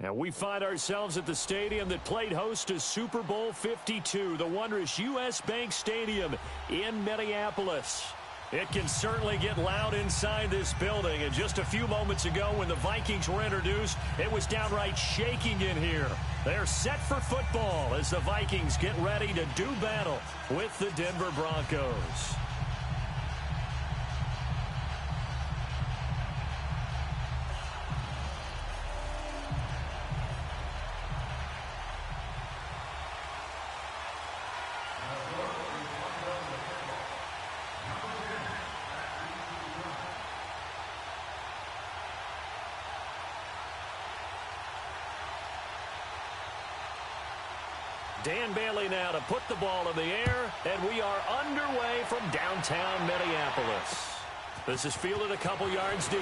And we find ourselves at the stadium that played host to Super Bowl 52, the wondrous U.S. Bank Stadium in Minneapolis. It can certainly get loud inside this building. And just a few moments ago when the Vikings were introduced, it was downright shaking in here. They're set for football as the Vikings get ready to do battle with the Denver Broncos. Dan Bailey now to put the ball in the air, and we are underway from downtown Minneapolis. This is fielded a couple yards deep.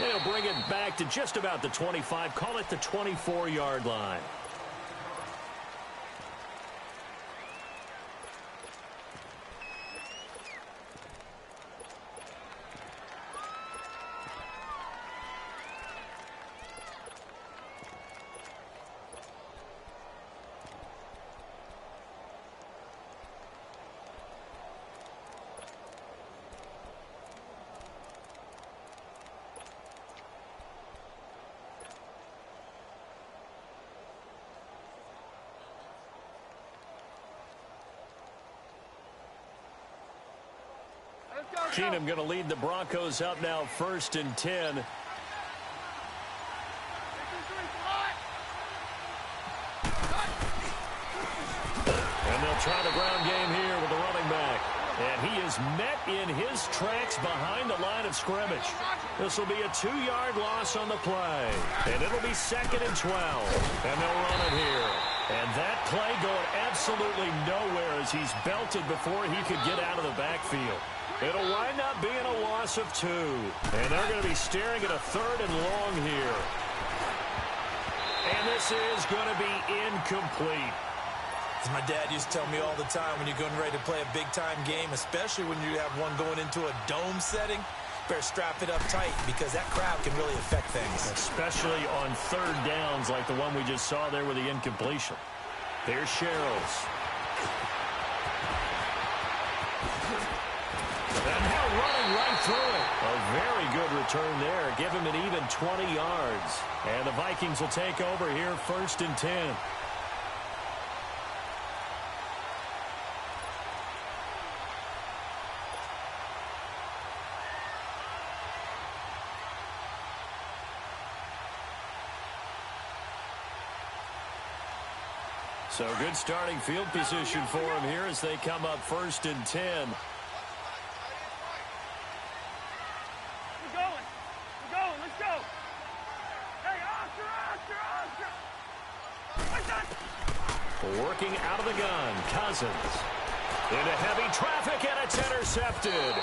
And he'll bring it back to just about the 25, call it the 24-yard line. Keenum going to lead the Broncos up now 1st and 10. And they'll try the ground game here with the running back. And he is met in his tracks behind the line of scrimmage. This will be a 2-yard loss on the play. And it'll be 2nd and 12. And they'll run it here. And that play going absolutely nowhere as he's belted before he could get out of the backfield. It'll wind up being a loss of 2. And they're going to be staring at a 3rd and long here. And this is going to be incomplete. As my dad used to tell me all the time, when you're getting ready to play a big-time game, especially when you have one going into a dome setting, better strap it up tight because that crowd can really affect things. Especially on 3rd downs like the one we just saw there with the incompletion. There's Sherrills. And now running right through it. A very good return there. Give him an even 20 yards. And the Vikings will take over here 1st and 10. So good starting field position for him here as they come up 1st and 10. Working out of the gun, Cousins. Into heavy traffic, and it's intercepted.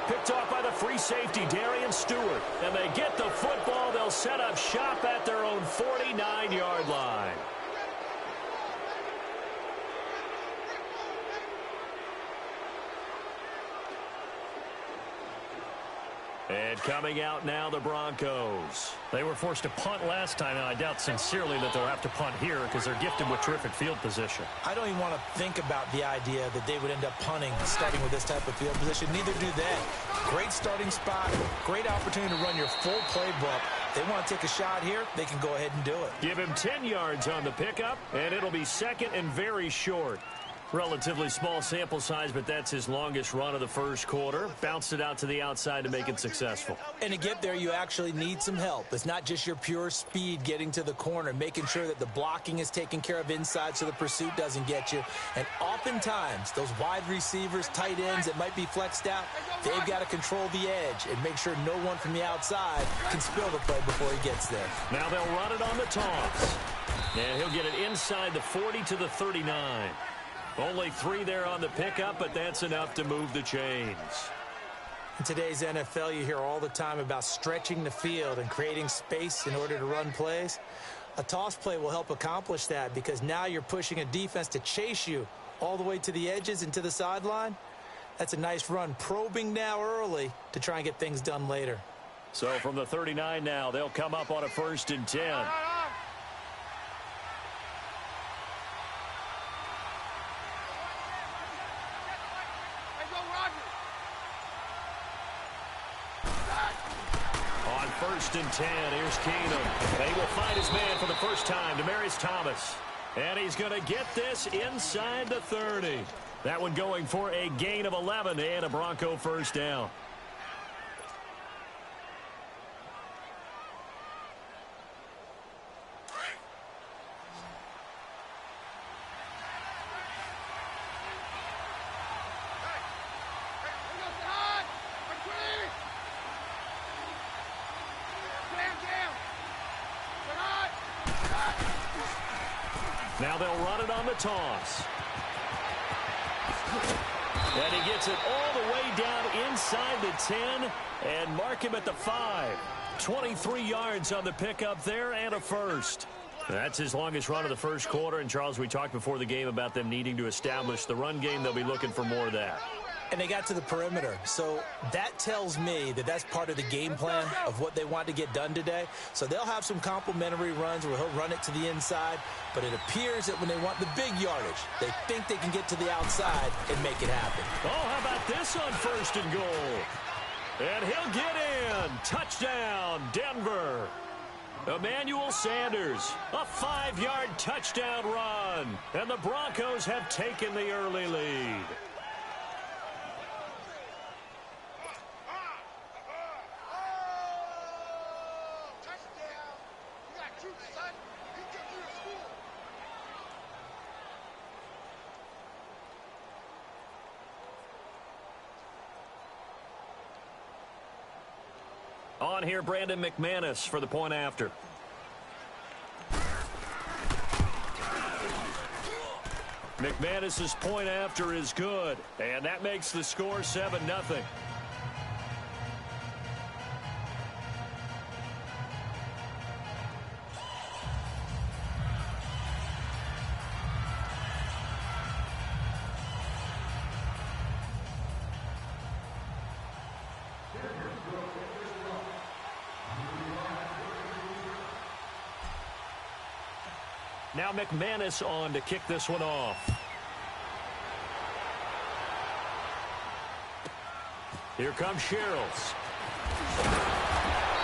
Picked off by the free safety, Darian Stewart. And they get the football. They'll set up shop at their own 49-yard line. And coming out now, the Broncos. They were forced to punt last time, and I doubt sincerely that they'll have to punt here because they're gifted with terrific field position. I don't even want to think about the idea that they would end up punting starting with this type of field position. Neither do they. Great starting spot, great opportunity to run your full playbook. They want to take a shot here, they can go ahead and do it. Give him 10 yards on the pickup, and it'll be 2nd and very short. Relatively small sample size, but that's his longest run of the 1st quarter. Bounced it out to the outside to make it successful. And to get there, you actually need some help. It's not just your pure speed getting to the corner, making sure that the blocking is taken care of inside so the pursuit doesn't get you. And oftentimes, those wide receivers, tight ends that might be flexed out, they've got to control the edge and make sure no one from the outside can spill the play before he gets there. Now they'll run it on the toss. And he'll get it inside the 40 to the 39. Only 3 there on the pickup, but that's enough to move the chains. In today's NFL, you hear all the time about stretching the field and creating space in order to run plays. A toss play will help accomplish that because now you're pushing a defense to chase you all the way to the edges and to the sideline. That's a nice run, probing now early to try and get things done later. So from the 39 now, they'll come up on a 1st and 10. On 1st and 10, here's Keenum. They will find his man for the first time, Demaryius Thomas. And he's going to get this inside the 30. That one going for a gain of 11 and a Bronco first down. Now they'll run it on the toss. And he gets it all the way down inside the 10 and mark him at the 5. 23 yards on the pickup there and a first. That's his longest run of the first quarter. And, Charles, we talked before the game about them needing to establish the run game. They'll be looking for more of that. And they got to the perimeter. So that tells me that that's part of the game plan of what they want to get done today. So they'll have some complimentary runs where he'll run it to the inside. But it appears that when they want the big yardage, they think they can get to the outside and make it happen. Oh, how about this on 1st and goal? And he'll get in. Touchdown, Denver. Emmanuel Sanders, a 5-yard touchdown run. And the Broncos have taken the early lead. On here, Brandon McManus for the point after. McManus's point after is good, and that makes the score 7-0. Now McManus on to kick this one off. Here comes Sherrills.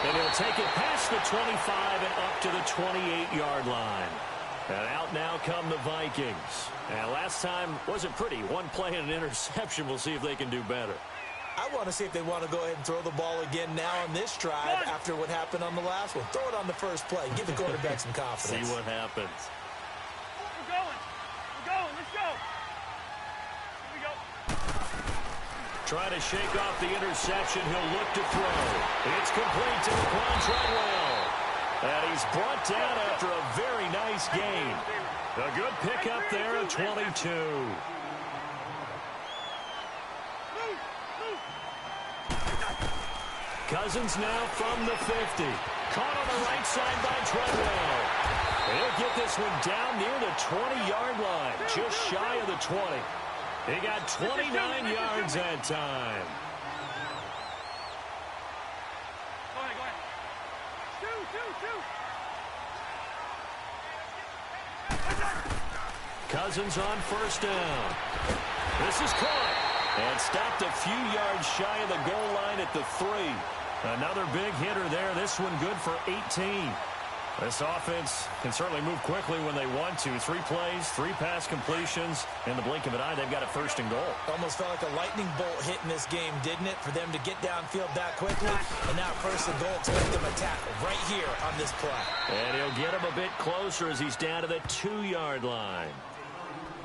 And he'll take it past the 25 and up to the 28-yard line. And out now come the Vikings. And last time wasn't pretty. One play and an interception. We'll see if they can do better. I want to see if they want to go ahead and throw the ball again now on this drive after what happened on the last one. Throw it on the first play. Give the quarterback some confidence. See what happens. We're going. Let's go. Here we go. Trying to shake off the interception. He'll look to throw. It's complete to Laquan Treadwell. And he's brought down after a very nice gain. A good pickup there at 22. Cousins now from the 50. Caught on the right side by Treadwell. He'll get this one down near the 20-yard line, just shy of the 20. He got 29 yards that time. Go ahead. Cousins on first down. This is caught and stopped a few yards shy of the goal line at the 3. Another big hitter there. This one good for 18. This offense can certainly move quickly when they want to. 3 plays, 3 pass completions. In the blink of an eye, they've got a 1st and goal. Almost felt like a lightning bolt hit in this game, didn't it? For them to get downfield that quickly. And now 1st and goal to make them a tackle right here on this play. And he'll get him a bit closer as he's down to the 2-yard line.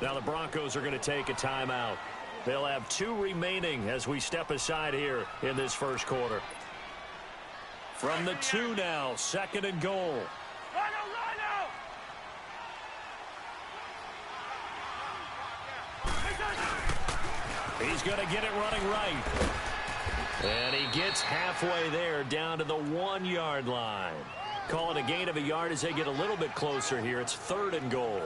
Now the Broncos are going to take a timeout. They'll have 2 remaining as we step aside here in this first quarter. From the 2 now, 2nd and goal. He's going to get it running right. And he gets halfway there down to the 1-yard line. Call it a gain of a yard as they get a little bit closer here. It's 3rd and goal.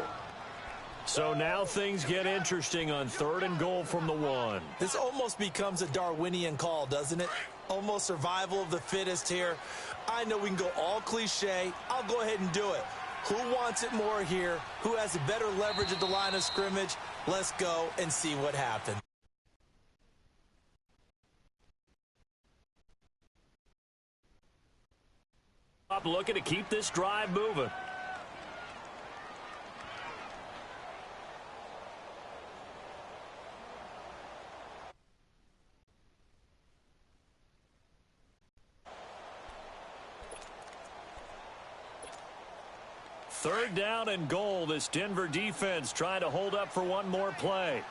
So now things get interesting on 3rd and goal from the 1. This almost becomes a Darwinian call, doesn't it? Almost survival of the fittest here. I know we can go all cliche. I'll go ahead and do it. Who wants it more here? Who has a better leverage at the line of scrimmage? Let's go and see what happens. Looking to keep this drive moving. Third down and goal. This Denver defense trying to hold up for one more play.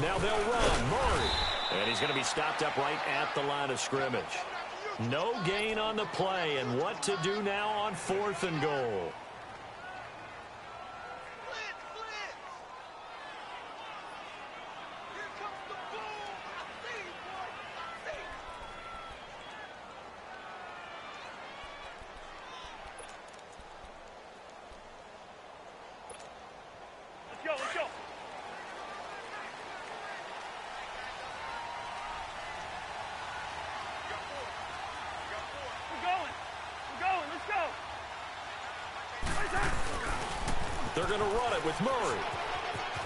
Now they'll run. Murray. And he's going to be stopped up right at the line of scrimmage. No gain on the play. And what to do now on 4th and goal. They're going to run it with Murray.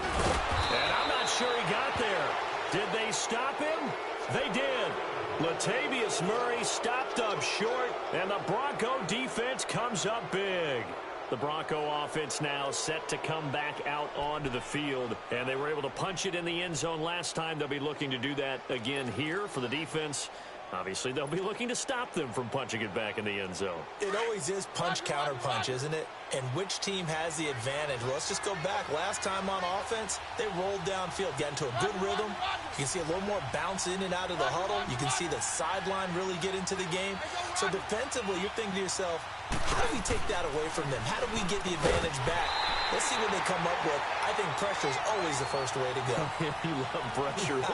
And I'm not sure he got there. Did they stop him? They did. Latavius Murray stopped up short, and the Bronco defense comes up big. The Bronco offense now set to come back out onto the field, and they were able to punch it in the end zone last time. They'll be looking to do that again here for the defense. Obviously, they'll be looking to stop them from punching it back in the end zone. It always is punch-counter-punch, isn't it? And which team has the advantage? Well, let's just go back. Last time on offense, they rolled downfield, got into a good rhythm. You can see a little more bounce in and out of the huddle. You can see the sideline really get into the game. So defensively, you're thinking to yourself, how do we take that away from them? How do we get the advantage back? Let's see what they come up with. I think pressure is always the first way to go. You love pressure. I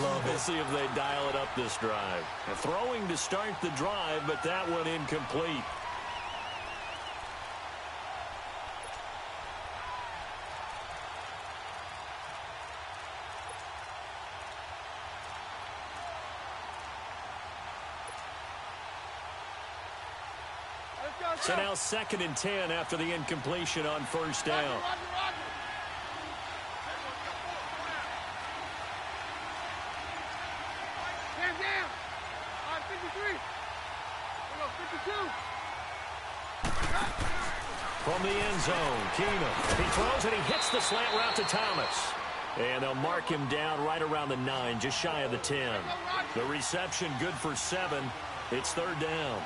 love it. We'll see if they dial it up this drive. Throwing to start the drive, but that one incomplete. So now 2nd and 10 after the incompletion on 1st down. Hands down. 53. 52. From the end zone, Keenum. He throws and he hits the slant route to Thomas. And they'll mark him down right around the 9, just shy of the 10. The reception good for 7. It's 3rd down.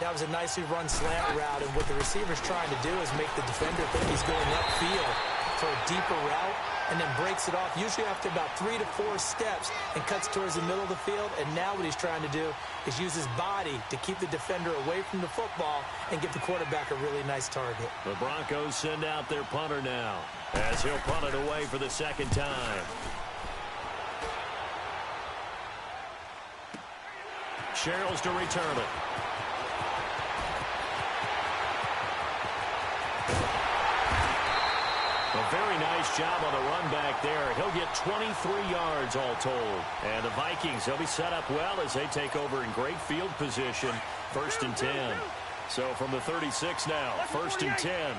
That was a nicely run slant route, and what the receiver's trying to do is make the defender think he's going upfield for a deeper route, and then breaks it off, usually after about 3 to 4 steps, and cuts towards the middle of the field. And now what he's trying to do is use his body to keep the defender away from the football and give the quarterback a really nice target. The Broncos send out their punter now, as he'll punt it away for the 2nd time. Sherrills to return it. A very nice job on the run back there. He'll get 23 yards all told. And the Vikings, they'll be set up well as they take over in great field position. 1st and 10. So from the 36 now, 1st and 10.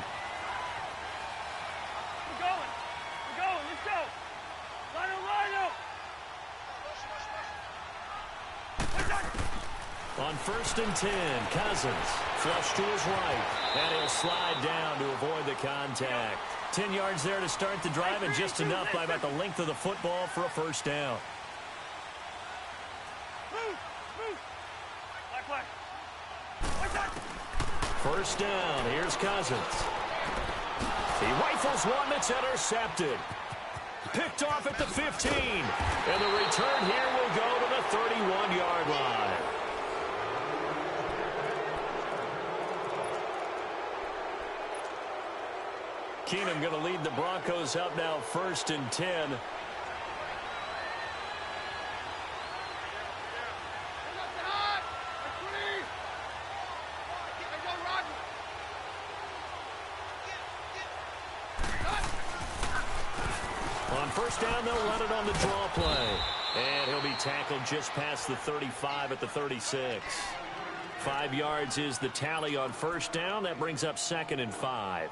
We're going. Let's go. Line up. On 1st and 10, Cousins flush to his right, and he'll slide down to avoid the contact. 10 yards there to start the drive, and just enough by about the length of the football for a 1st down. Move. 1st down, here's Cousins. He rifles one that's intercepted. Picked off at the 15, and the return here will go to the 31-yard line. Keenum going to lead the Broncos up now 1st and 10. On first down, they'll run it on the draw play. And he'll be tackled just past the 35 at the 36. 5 yards is the tally on first down. That brings up 2nd and 5.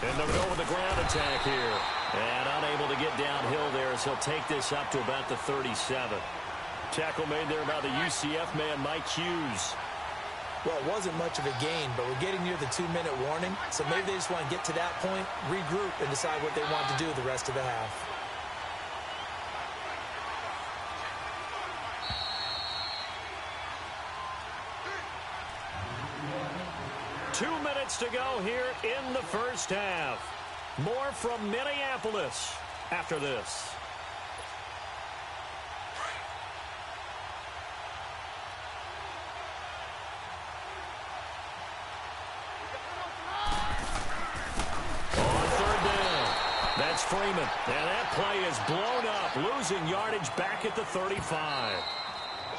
And they'll go with the ground attack here. And unable to get downhill there as he'll take this up to about the 37. Tackle made there by the UCF man, Mike Hughes. Well, it wasn't much of a gain, but we're getting near the 2-minute warning. So maybe they just want to get to that point, regroup, and decide what they want to do the rest of the half. Two minutes to go here in the first half. More from Minneapolis after this. On third down, that's Freeman. And that play is blown up, losing yardage back at the 35.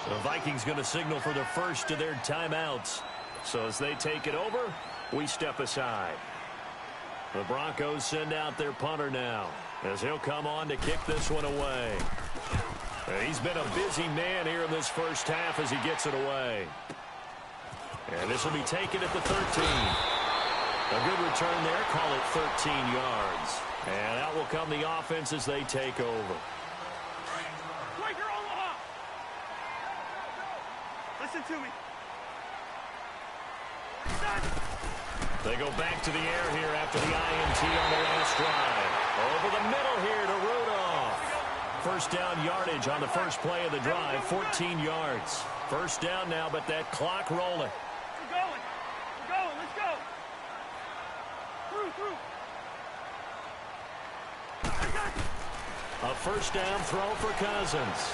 The Vikings going to signal for the first of their timeouts. So as they take it over, we step aside. The Broncos send out their punter now as he'll come on to kick this one away. And he's been a busy man here in this first half as he gets it away. And this will be taken at the 13. A good return there. Call it 13 yards. And out will come the offense as they take over. Listen to me. They go back to the air here after the INT on the last drive. Over the middle here to Rudolph. First down yardage on the first play of the drive, 14 yards. First down now, but that clock rolling. We're going. We're going. Let's go. Through. A first down throw for Cousins.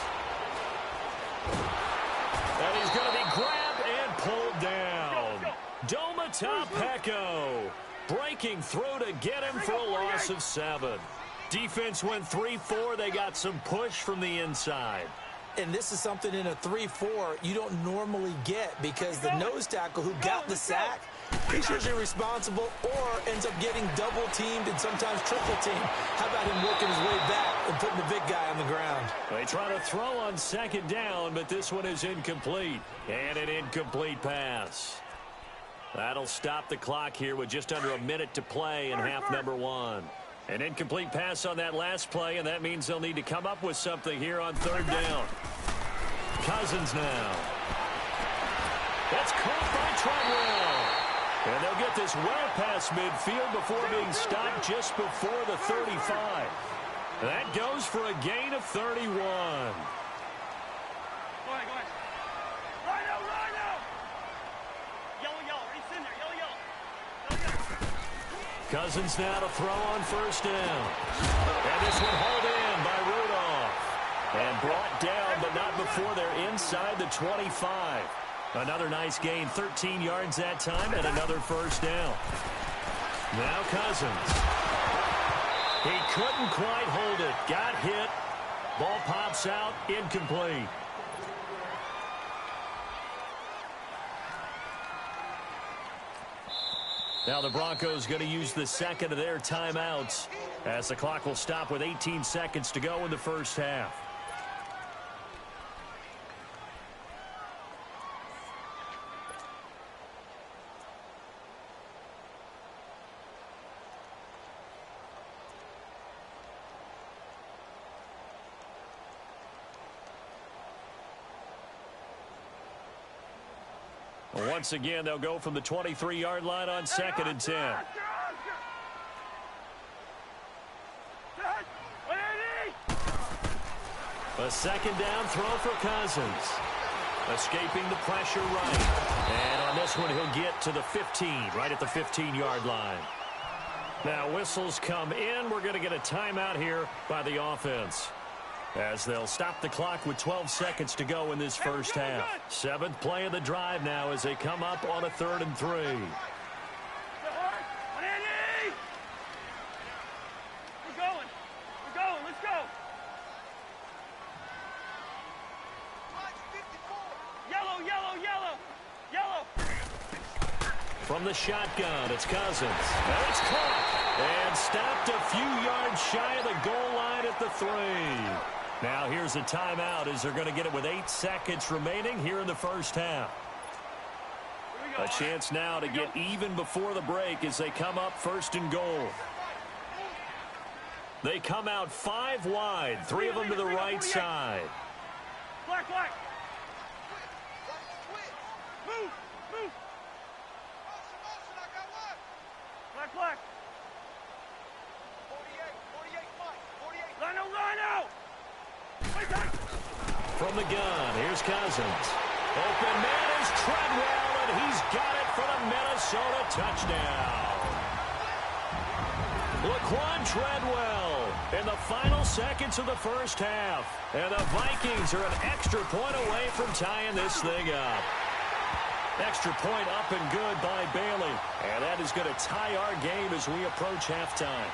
And he's going to be grabbed and pulled down. Domata Peko breaking through to get him for a loss of 7. Defense went 3-4. They got some push from the inside. And this is something in a 3-4 you don't normally get because the nose tackle who got the sack, he's usually responsible or ends up getting double-teamed and sometimes triple-teamed. How about him working his way back and putting the big guy on the ground? They try to throw on second down, but this one is incomplete. And an incomplete pass. That'll stop the clock here with just under a minute to play in half number 1. An incomplete pass on that last play, and that means they'll need to come up with something here on third down. Cousins now. That's caught by Treadwell. And they'll get this well past midfield before being stopped just before the 35. That goes for a gain of 31. Go ahead. Line out. Yellow. Reach in there. Yellow. Cousins now to throw on first down. And this one hauled in by Rudolph. And brought down, but not before they're inside the 25. Another nice gain, 13 yards that time, and another first down. Now Cousins. He couldn't quite hold it. Got hit. Ball pops out, incomplete. Now the Broncos going to use the second of their timeouts as the clock will stop with 18 seconds to go in the first half. Once again, they'll go from the 23-yard line on second and 10. A second down throw for Cousins. Escaping the pressure right. And on this one, he'll get to the 15, right at the 15-yard line. Now, whistles come in. We're going to get a timeout here by the offense, as they'll stop the clock with 12 seconds to go in this first half. 7th play of the drive now as they come up on a 3rd and 3. From the shotgun, it's Cousins. And it's caught. And stopped a few yards shy of the goal line at the 3. Now here's a timeout as they're going to get it with 8 seconds remaining here in the first half. A chance now to get even before the break as they come up first and goal. They come out 5 wide, 3 of them to the right side. Black. Move. Black. 48. Rhino. From the gun, here's Cousins. Open man is Treadwell, and he's got it for the Minnesota touchdown. Laquan Treadwell in the final seconds of the first half. And the Vikings are an extra point away from tying this thing up. Extra point up and good by Bailey. And that is going to tie our game as we approach halftime.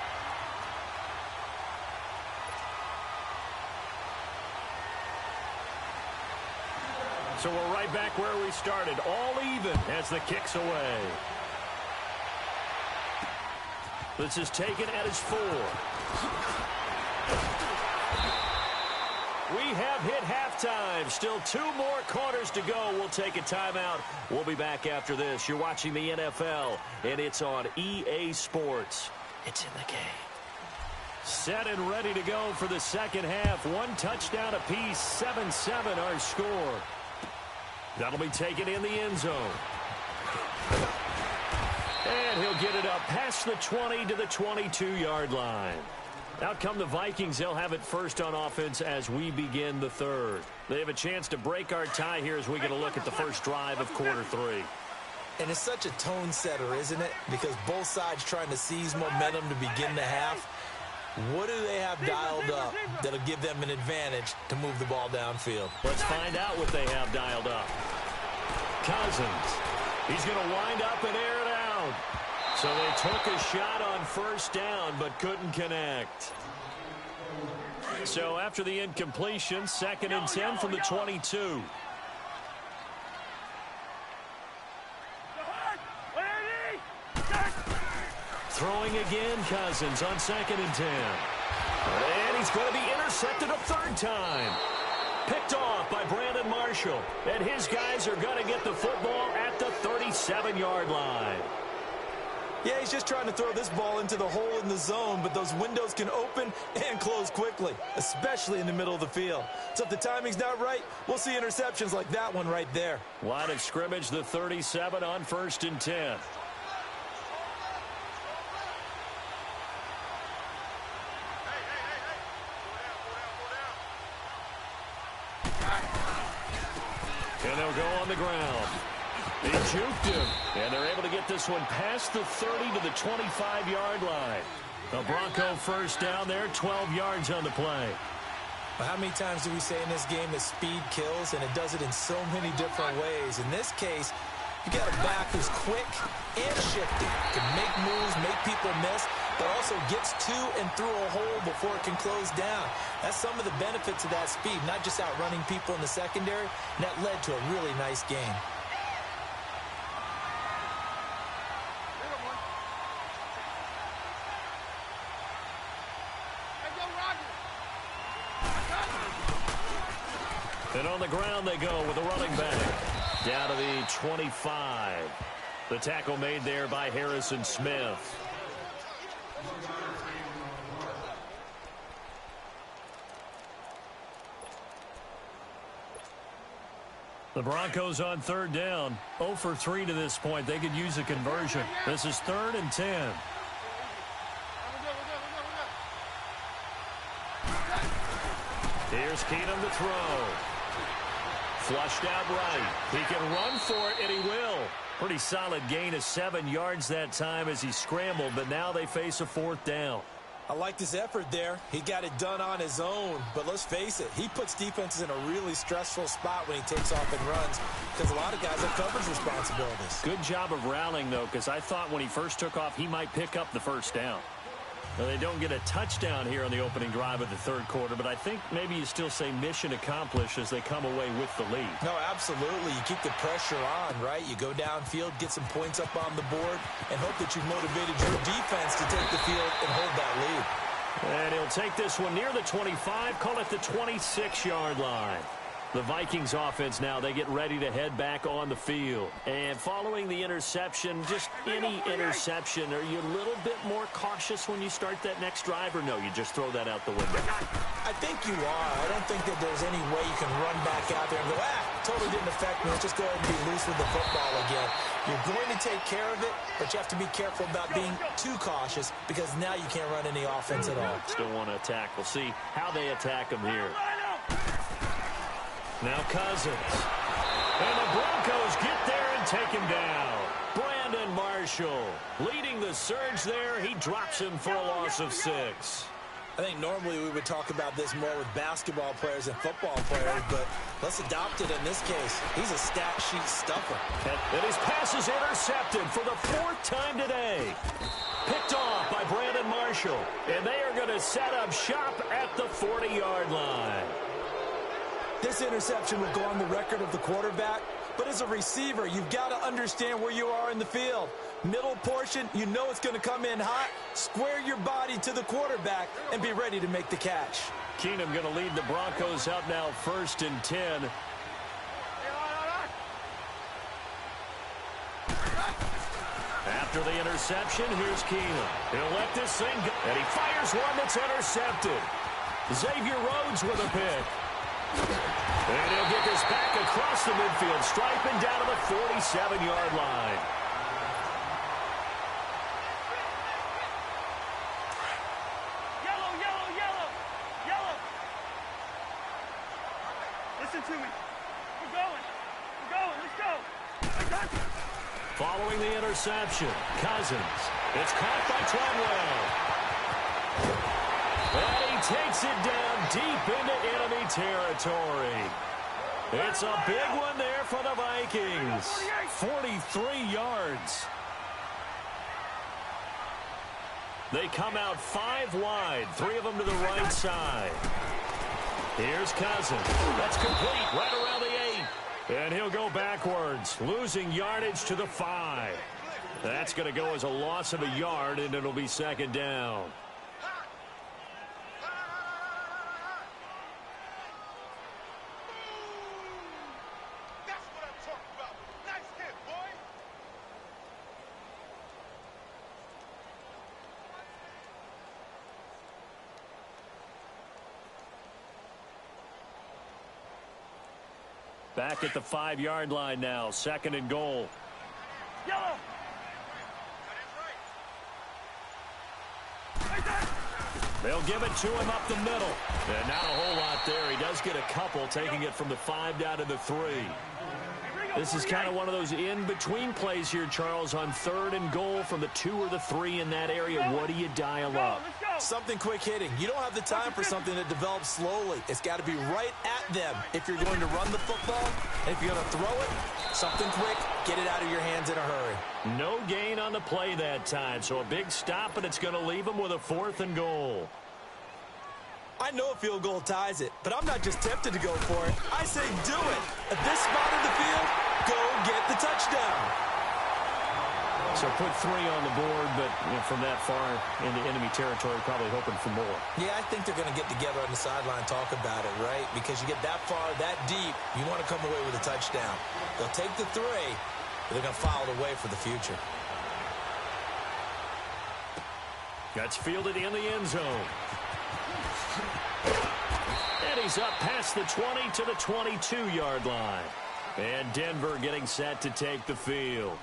So we're right back where we started, all even as the kick's away. This is taken at his 4. We have hit halftime. Still 2 more quarters to go. We'll take a timeout. We'll be back after this. You're watching the NFL, and it's on EA Sports. It's in the game. Set and ready to go for the second half. 1 touchdown apiece, 7-7 our score. That'll be taken in the end zone. And he'll get it up past the 20 to the 22-yard line. Out come the Vikings. They'll have it first on offense as we begin the third. They have a chance to break our tie here as we get a look at the first drive of quarter 3. And it's such a tone setter, isn't it? Because both sides trying to seize momentum to begin the half. What do they have dialed up that'll give them an advantage to move the ball downfield? Let's find out what they have dialed up. Cousins. He's going to wind up and air it out. So they took a shot on first down but couldn't connect. So after the incompletion, 2nd and 10 from the 22. Throwing again, Cousins on 2nd and 10. And he's going to be intercepted a 3rd time. Picked off by Brandon Marshall. And his guys are going to get the football at the 37-yard line. Yeah, he's just trying to throw this ball into the hole in the zone, but those windows can open and close quickly, especially in the middle of the field. So if the timing's not right, we'll see interceptions like that one right there. Line of scrimmage, the 37 on 1st and 10. And they'll go on the ground. They juked him, and they're able to get this one past the 30 to the 25-yard line. The Bronco first down there, 12 yards on the play. Well, how many times do we say in this game that speed kills, and it does it in so many different ways? In this case, you got a back who's quick and shifty, can make moves, make people miss, but also gets to and through a hole before it can close down. That's some of the benefits of that speed, not just outrunning people in the secondary, and that led to a really nice game. And on the ground they go with a running back. Down to the 25. The tackle made there by Harrison Smith. The Broncos on 3rd down. 0 for 3 to this point. They could use a conversion. This is 3rd and 10. Here's Keenum to throw. Flushed out right. He can run for it, and he will. Pretty solid gain of 7 yards that time as he scrambled, but now they face a 4th down. I liked his effort there. He got it done on his own, but let's face it, he puts defenses in a really stressful spot when he takes off and runs because a lot of guys have coverage responsibilities. Good job of rallying, though, because I thought when he first took off, he might pick up the first down. Well, they don't get a touchdown here on the opening drive of the third quarter, but I think maybe you still say mission accomplished as they come away with the lead. No, absolutely. You keep the pressure on, right? You go downfield, get some points up on the board, and hope that you've motivated your defense to take the field and hold that lead. And he'll take this one near the 25, call it the 26-yard line. The Vikings offense now, they get ready to head back on the field. And following the interception, just any interception, are you a little bit more cautious when you start that next drive, or no, you just throw that out the window? I think you are. I don't think that there's any way you can run back out there and go, totally didn't affect me. Let's just go ahead and be loose with the football again. You're going to take care of it, but you have to be careful about being too cautious because now you can't run any offense at all. Still want to attack. We'll see how they attack them here. Now Cousins. And the Broncos get there and take him down. Brandon Marshall leading the surge there. He drops him for a loss of 6. I think normally we would talk about this more with basketball players and football players, but let's adopt it in this case. He's a stat sheet stuffer. And his pass is intercepted for the 4th time today. Picked off by Brandon Marshall. And they are going to set up shop at the 40-yard line. This interception will go on the record of the quarterback, but as a receiver, you've got to understand where you are in the field. Middle portion, you know it's going to come in hot. Square your body to the quarterback and be ready to make the catch. Keenum going to lead the Broncos out now 1st and 10. After the interception, here's Keenum. He'll let this thing go, and he fires one that's intercepted. Xavier Rhodes with a pick. And he'll get this back across the midfield stripe and down to the 47-yard line. Yellow, yellow, yellow, yellow. Listen to me. We're going, let's go. Following the interception, Cousins. It's caught by Treadwell. And he takes it down deep into enemy territory. It's a big one there for the Vikings. 43 yards. They come out 5 wide, 3 of them to the right side. Here's Cousins. That's complete right around the 8. And he'll go backwards, losing yardage to the 5. That's going to go as a loss of a yard, and it'll be 2nd down. Back at the 5-yard line now, 2nd and goal. Yellow. They'll give it to him up the middle. And not a whole lot there. He does get a couple, taking it from the 5 down to the 3. This is kind of one of those in-between plays here, Charles, on 3rd and goal from the 2 or the 3 in that area. What do you dial up? Something quick hitting. You don't have the time for something that develops slowly. It's got to be right at them if you're going to run the football. And if you're going to throw it, something quick, get it out of your hands in a hurry. No gain on the play that time, so a big stop, and it's going to leave them with a 4th and goal. I know a field goal ties it, but I'm not just tempted to go for it. I say do it. At this spot of the field, go get the touchdown. So put 3 on the board, but from that far into enemy territory, probably hoping for more. Yeah, I think they're going to get together on the sideline and talk about it, right? Because you get that far, that deep, you want to come away with a touchdown. They'll take the 3, but they're going to file it away for the future. That's fielded in the end zone. And he's up past the 20 to the 22-yard line. And Denver getting set to take the field.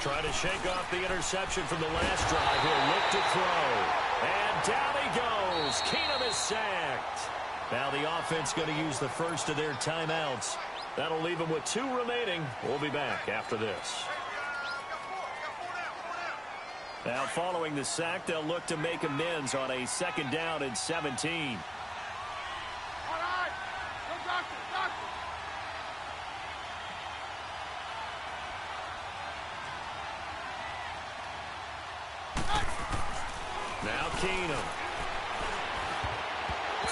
Trying to shake off the interception from the last drive. He'll look to throw. And down he goes. Keenum is sacked. Now the offense going to use the first of their timeouts. That'll leave them with 2 remaining. We'll be back after this. Now following the sack, they'll look to make amends on a 2nd down and 17. All right. Go doctor, doctor. Now Keenum.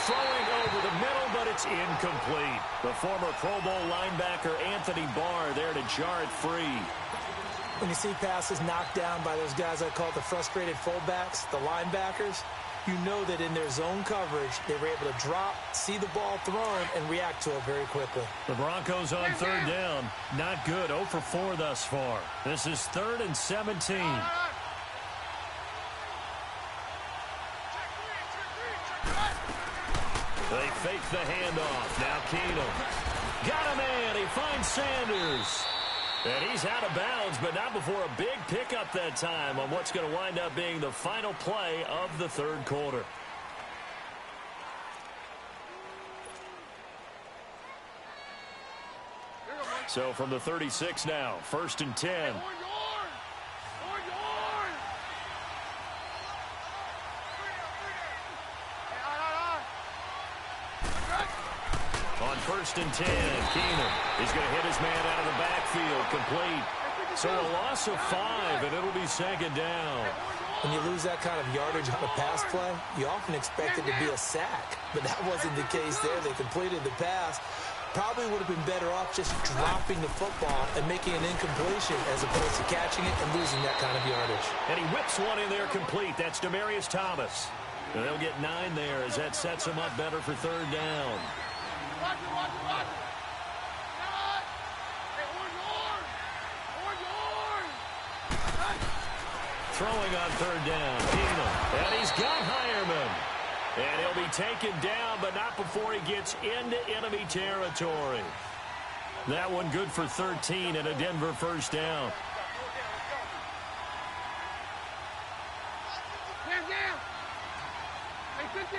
Throwing over the middle, but it's incomplete. The former Pro Bowl linebacker Anthony Barr there to jar it free. When you see passes knocked down by those guys I call the frustrated fullbacks, the linebackers, you know that in their zone coverage, they were able to drop, see the ball thrown, and react to it very quickly. The Broncos on 3rd down. Not good. 0 for 4 thus far. This is 3rd and 17. They fake the handoff. Now Keenum. Got a man. He finds Sanders. And he's out of bounds, but not before a big pickup that time on what's going to wind up being the final play of the 3rd quarter. So from the 36 now, 1st and 10. On 1st and 10, Keenum. He's going to hit his man out of the backfield, complete. So a loss of 5, and it'll be 2nd down. When you lose that kind of yardage on a pass play, you often expect it to be a sack. But that wasn't the case there. They completed the pass. Probably would have been better off just dropping the football and making an incompletion as opposed to catching it and losing that kind of yardage. And he whips one in there complete. That's Demaryius Thomas. And they'll get 9 there as that sets him up better for 3rd down. Throwing on 3rd down, Keenum. And he's got Hireman. And he'll be taken down, but not before he gets into enemy territory. That one good for 13 and a Denver 1st down. Down. Hey, 50.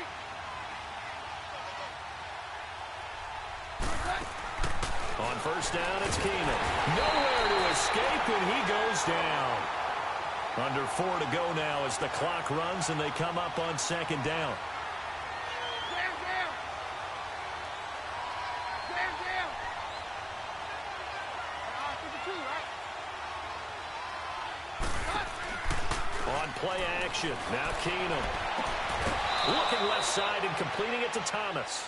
On 1st down, it's Keenum. Nowhere to escape, and he goes down. Under 4 to go now as the clock runs, and they come up on 2nd down. On play action, now Keenum. Looking left side and completing it to Thomas.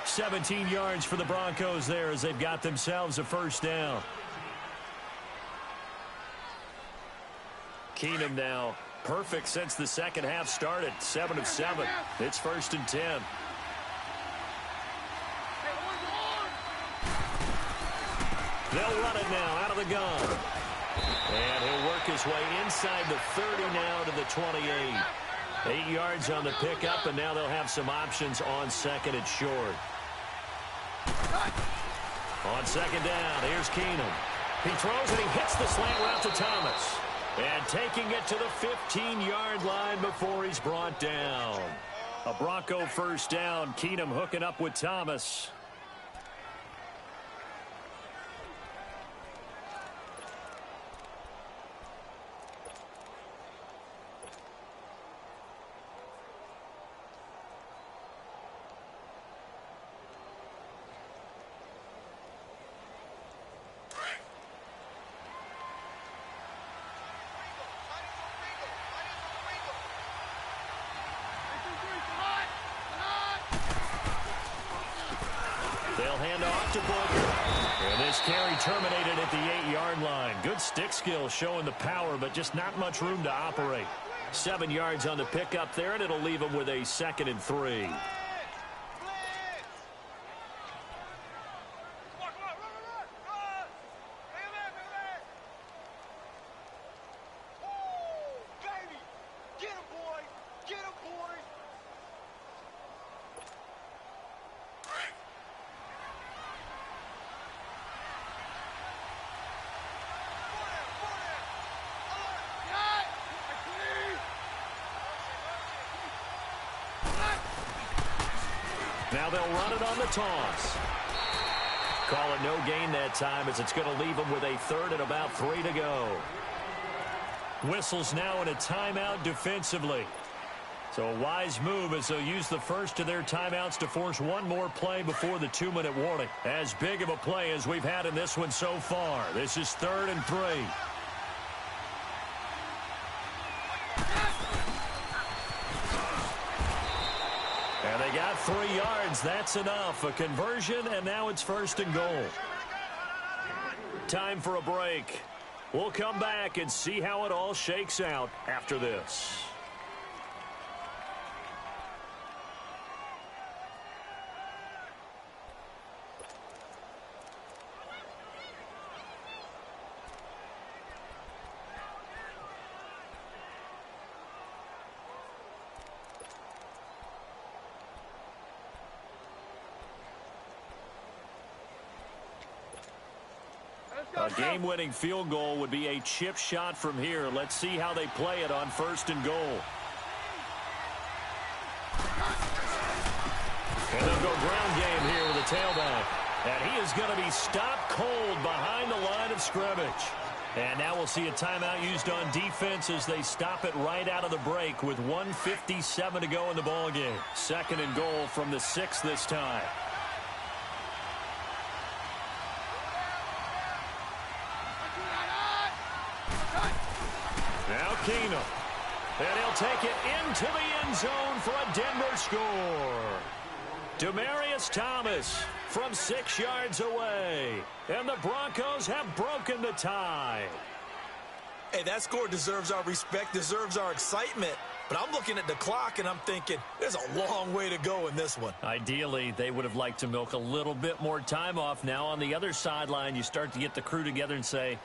17 yards for the Broncos there as they've got themselves a 1st down. Keenum now perfect since the 2nd half started. 7 of 7. It's 1st and 10. They'll run it now out of the gun. And he'll work his way inside the 30 now to the 28. 8 yards on the pickup, and now they'll have some options on 2nd and short. On 2nd down, here's Keenum. He throws and he hits the slant route to Thomas. And taking it to the 15-yard line before he's brought down. A Bronco 1st down. Keenum hooking up with Thomas. They'll hand off to Booker. And this carry terminated at the 8-yard line. Good stick skill showing the power, but just not much room to operate. 7 yards on the pickup there, and it'll leave them with a 2nd and 3. Now they'll run it on the toss. Call it no gain that time as it's going to leave them with a 3rd and about 3 to go. Whistles now in a timeout defensively. So a wise move as they'll use the first of their timeouts to force one more play before the 2-minute warning. As big of a play as we've had in this one so far. This is 3rd and 3. And they got 3 yards. That's enough. A conversion, and now it's 1st and goal. Time for a break. We'll come back and see how it all shakes out after this. A game-winning field goal would be a chip shot from here. Let's see how they play it on 1st and goal. And they'll go ground game here with a tailback. And he is going to be stopped cold behind the line of scrimmage. And now we'll see a timeout used on defense as they stop it right out of the break with 1:57 to go in the ballgame. 2nd and goal from the 6 this time. Now Keenum. And he'll take it into the end zone for a Denver score. Demaryius Thomas from 6 yards away. And the Broncos have broken the tie. Hey, that score deserves our respect, deserves our excitement. But I'm looking at the clock, and I'm thinking there's a long way to go in this one. Ideally, they would have liked to milk a little bit more time off. Now on the other sideline, you start to get the crew together and say,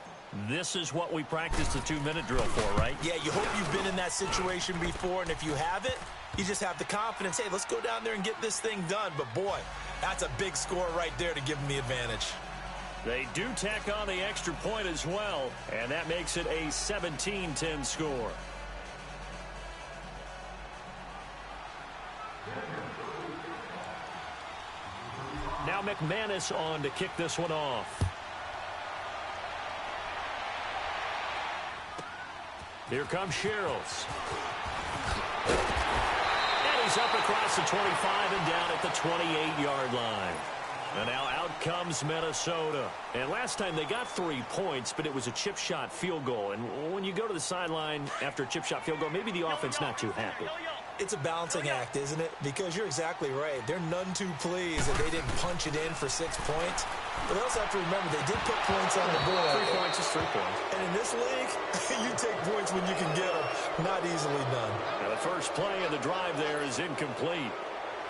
this is what we practiced the 2-minute drill for, right? Yeah, you hope you've been in that situation before, and if you haven't, you just have the confidence, hey, let's go down there and get this thing done. But, boy, that's a big score right there to give them the advantage. They do tack on the extra point as well, and that makes it a 17-10 score. Now McManus on to kick this one off. Here comes Sherrills. And he's up across the 25 and down at the 28-yard line. And now out comes Minnesota. And last time they got 3 points, but it was a chip shot field goal. And when you go to the sideline after a chip shot field goal, maybe the offense not too happy. It's a balancing act, isn't it? Because you're exactly right. They're none too pleased that they didn't punch it in for 6 points. But they also have to remember they did put points on the board. 3 points is 3 points. And in this league, you take points when you can get them. Not easily done. Now the first play of the drive there is incomplete.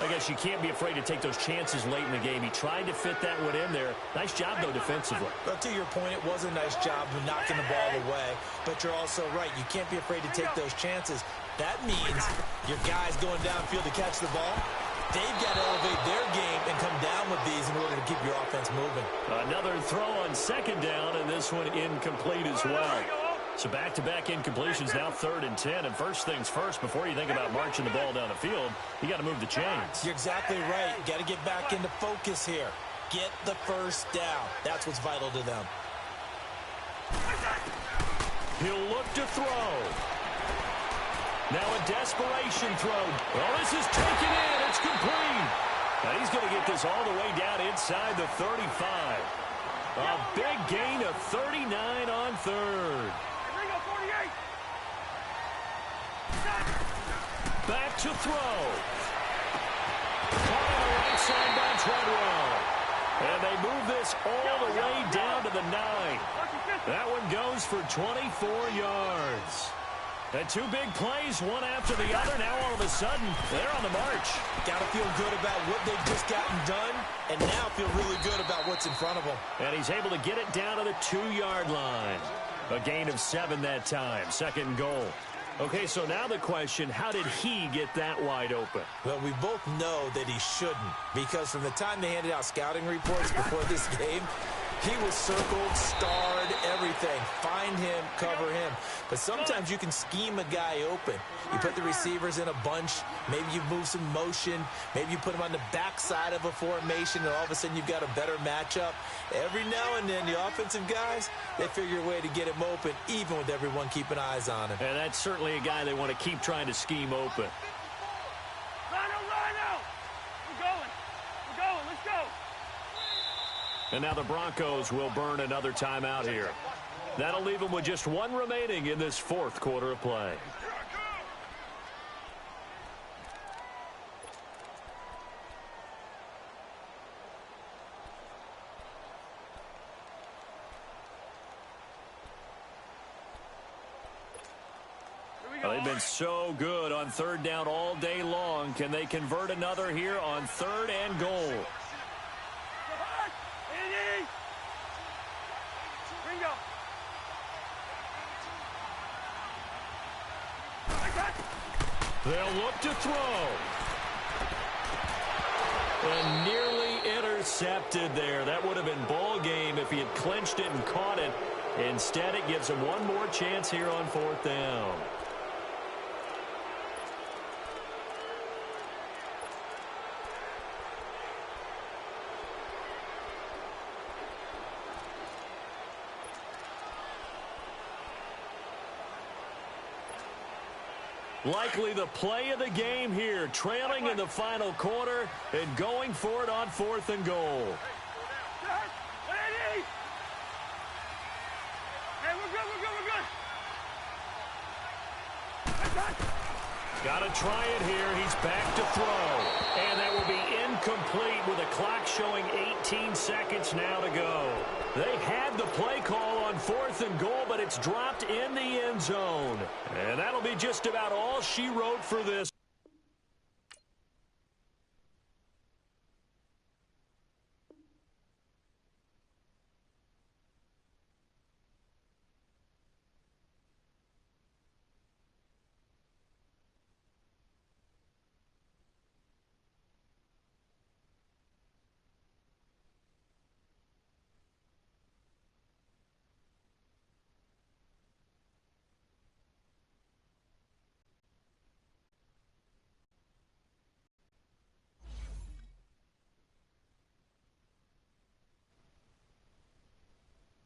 I guess you can't be afraid to take those chances late in the game. He tried to fit that one in there. Nice job, though, defensively. But to your point, it was a nice job of knocking the ball away. But you're also right. You can't be afraid to take those chances. That means your guys going downfield to catch the ball, they've got to elevate their game and come down with these in order to keep your offense moving. Another throw on 2nd down, and this one incomplete as well. So back-to-back incompletions, now 3rd and 10. And first things first, before you think about marching the ball down the field, you got to move the chains. You're exactly right. You got to get back into focus here. Get the first down. That's what's vital to them. He'll look to throw. Now a desperation throw. Well, this is taken in. It's complete. And he's going to get this all the way down inside the 35. A big gain of 39 on 3rd. Back to throw. Caught on the right side by Treadwell. And they move this all the way down to the 9. That one goes for 24 yards. And 2 big plays, one after the other. Now all of a sudden, they're on the march. Got to feel good about what they've just gotten done, and now feel really good about what's in front of them. And he's able to get it down to the 2-yard line. A gain of 7 that time. 2nd and goal. Okay, so now the question, how did he get that wide open? Well, we both know that he shouldn't, because from the time they handed out scouting reports before this game, He was circled, starred, everything. Find him, cover him. But sometimes you can scheme a guy open. You put the receivers in a bunch. Maybe you move some motion. Maybe you put them on the backside of a formation, and all of a sudden you've got a better matchup. Every now and then, the offensive guys, they figure a way to get him open, even with everyone keeping eyes on him. And that's certainly a guy they want to keep trying to scheme open. Let's go. And now the Broncos will burn another timeout here. That'll leave them with just one remaining in this fourth quarter of play. Well, they've been so good on third down all day long. Can they convert another here on third and goal? They'll look to throw. And nearly intercepted there. That would have been ball game if he had clinched it and caught it. Instead, it gives him one more chance here on fourth down. Likely the play of the game here, trailing in the final quarter and going for it on fourth and goal. Hey, we're good. Got to try it here. He's back to throw. And that will be incomplete with a clock showing 18 seconds now to go. They had the play call on fourth and goal, but it's dropped in the end zone. And that'll be just about all she wrote for this.